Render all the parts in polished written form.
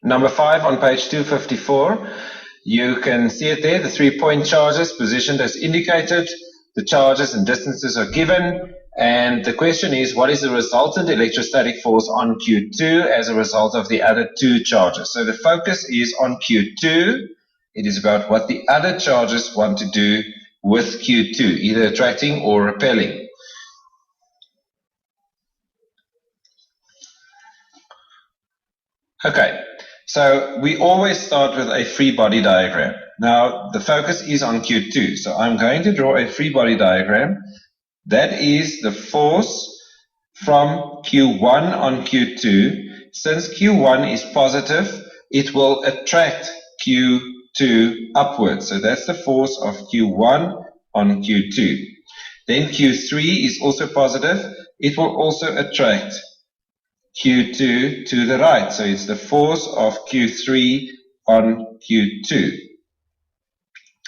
Number 5 on page 254, you can see it there, the 3-point charges positioned as indicated. The charges and distances are given, and the question is, what is the resultant electrostatic force on Q2 as a result of the other two charges? So the focus is on Q2. It is about what the other charges want to do with Q2, either attracting or repelling. Okay, so we always start with a free body diagram. Now, the focus is on Q2, so I'm going to draw a free body diagram. That is the force from Q1 on Q2. Since Q1 is positive, it will attract Q2 upwards. So that's the force of Q1 on Q2. Then Q3 is also positive. It will also attract Q2 to the right. So it's the force of Q3 on Q2.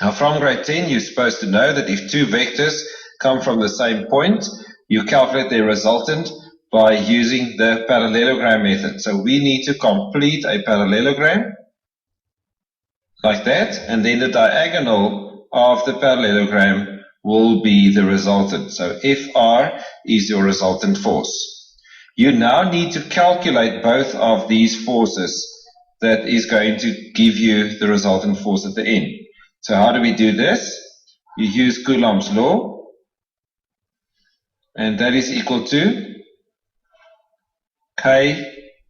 Now from grade 10, you're supposed to know that if two vectors come from the same point, you calculate their resultant by using the parallelogram method. So we need to complete a parallelogram like that, and then the diagonal of the parallelogram will be the resultant. So Fr is your resultant force. You now need to calculate both of these forces that is going to give you the resultant force at the end. So how do we do this? You use Coulomb's law, and that is equal to K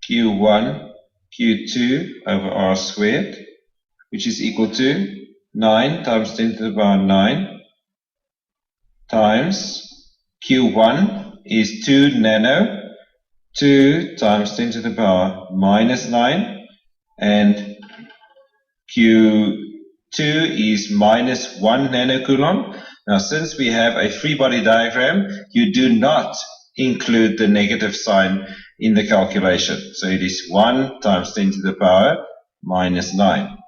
Q1 Q2 over R squared, which is equal to 9 times 10 to the power 9 times Q1 is 2 nano, 2 times 10 to the power minus 9, and Q2 is minus 1 nanocoulomb. Now, since we have a free body diagram, you do not include the negative sign in the calculation. So it is 1 times 10 to the power minus 9.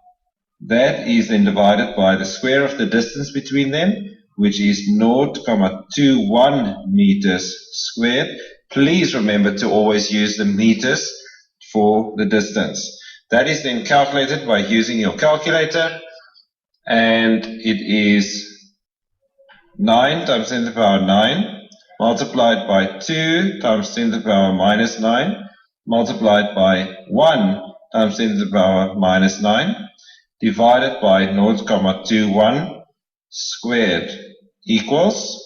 That is then divided by the square of the distance between them, which is 0.21 meters squared. Please remember to always use the meters for the distance. That is then calculated by using your calculator, and it is 9 times 10 to the power 9 multiplied by 2 times 10 to the power minus 9 multiplied by 1 times 10 to the power minus 9 divided by 0.21 squared equals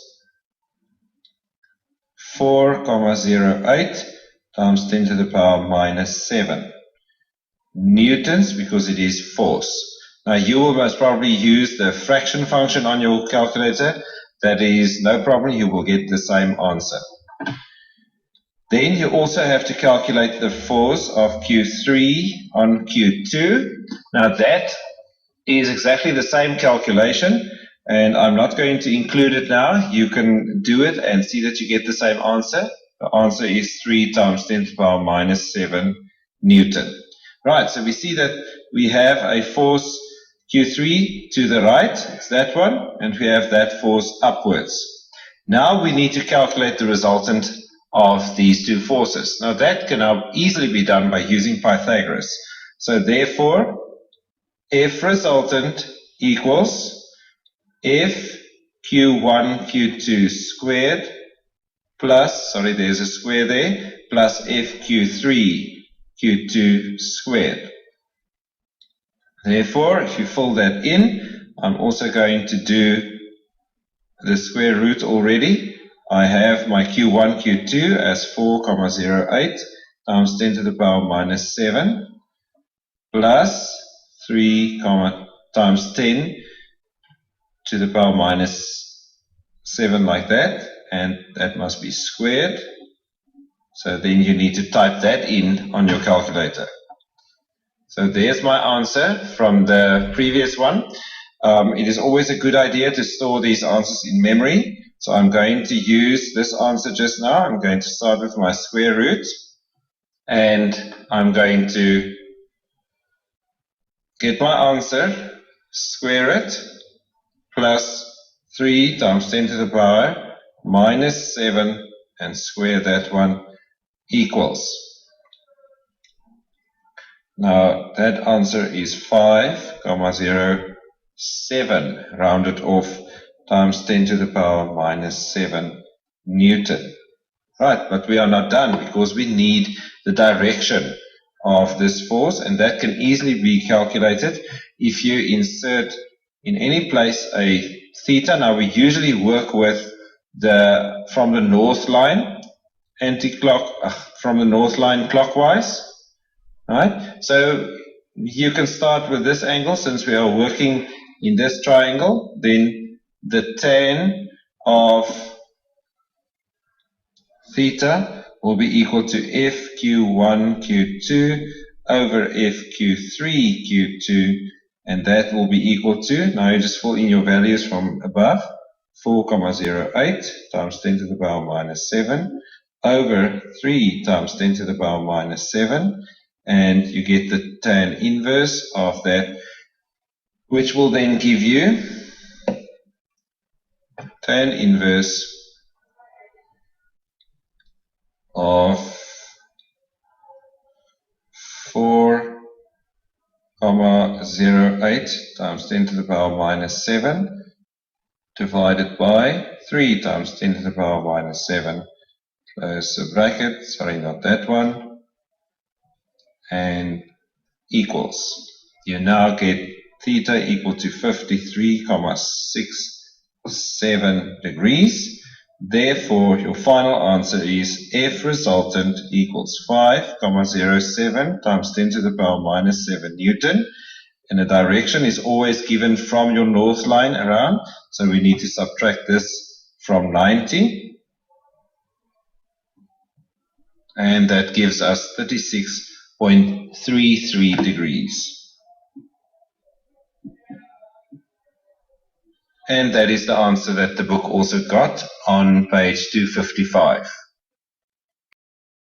4,08 times 10 to the power minus 7 newtons, because it is force. Now you will most probably use the fraction function on your calculator. That is no problem, you will get the same answer. Then you also have to calculate the force of Q3 on Q2. Now that is exactly the same calculation, and I'm not going to include it now. You can do it and see that you get the same answer. The answer is 3 times 10 to the power minus 7 Newton. Right, so we see that we have a force Q3 to the right, it's that one, and we have that force upwards. Now we need to calculate the resultant of these two forces. Now that can now easily be done by using Pythagoras. So therefore, F resultant equals F Q1 Q2 squared plus, sorry, there's a square there, plus F Q3 Q2 squared. Therefore, if you fill that in, I'm also going to do the square root already. I have my Q1 Q2 as 4,08 times 10 to the power minus 7 plus 3 times 10 to the power minus 7 like that, and that must be squared. So then you need to type that in on your calculator. So there's my answer from the previous one. It is always a good idea to store these answers in memory. So I'm going to use this answer just now. I'm going to start with my square root, and I'm going to get my answer, square it, plus 3 times 10 to the power minus 7, and square that one, equals. Now that answer is 5,07 rounded off times 10 to the power minus 7 Newton. Right, but we are not done because we need the direction of this force, and that can easily be calculated if you insert in any place a theta. Now we usually work with from the north line from the north line clockwise. Right, so you can start with this angle since we are working in this triangle. Then the tan of theta will be equal to FQ1 Q2 over FQ3 Q2, and that will be equal to, now you just fill in your values from above, 4,08 times 10 to the power minus 7 over 3 times 10 to the power minus 7, and you get the tan inverse of that, which will then give you tan inverse of 4,08 times 10 to the power minus 7 divided by 3 times 10 to the power minus 7. Close the bracket, sorry, not that one, and equals. You now get theta equal to 53,67 degrees. Therefore, your final answer is F resultant equals 5,07 times 10 to the power minus 7 Newton. And the direction is always given from your north line around. So we need to subtract this from 90. And that gives us 36.33 degrees. And that is the answer that the book also got on page 255.